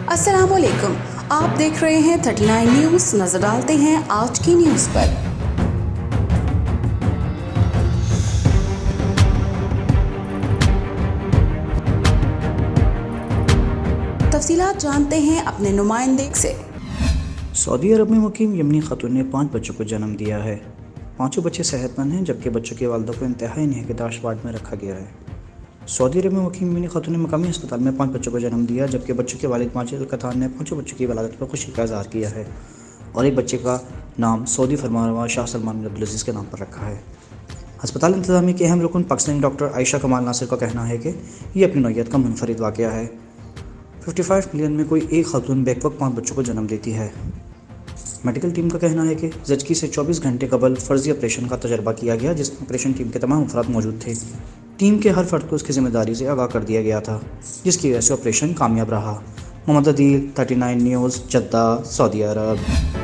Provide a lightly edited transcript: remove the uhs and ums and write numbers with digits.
अस्सलाम वालेकुम, आप देख रहे हैं 39 न्यूज़। नजर डालते हैं आज की न्यूज़ पर। तफसीलात जानते हैं अपने नुमाइंदे से। सऊदी अरब में मुकीम यमनी खातून ने 5 बच्चों को जन्म दिया है। 5 बच्चे सेहतमंद हैं, जबकि बच्चों की वालिदा को इंतहाई निगहदाश्त वार्ड में रखा गया है। सऊदी अरब में मुकीम यमनी खातून ने मकामी अस्पताल में 5 बच्चों को जन्म दिया, जबकि बच्चों के वालिद माजिद अल कतान ने 5 बच्चों की वलादत पर खुशी का इजहार किया है और एक बच्चे का नाम सऊदी फरमानरवा शाह सलमान बिन अब्दुल अजीज़ के नाम पर रखा है। अस्पताल इंतजामिया के अहम रुकन पाकिस्तानी डॉक्टर आयशा कमाल नासिर का कहना है कि ये अपनी नौइयत का मुनफरिद वाक़या है। 55 मिलियन में कोई एक खातून बैक वक्त 5 बच्चों को जन्म देती है। मेडिकल टीम का कहना है कि ज़चगी से 24 घंटे कबल फर्जी ऑपरेशन का तजर्बा किया गया, जिसमें ऑपरेशन टीम के तमाम अफराद मौजूद थे। टीम के हर फर्द को उसकी जिम्मेदारी से आगाह कर दिया गया था, जिसकी वजह से ऑपरेशन कामयाब रहा। मोहम्मद अदील, 39 न्यूज़, जद्दा, सऊदी अरब।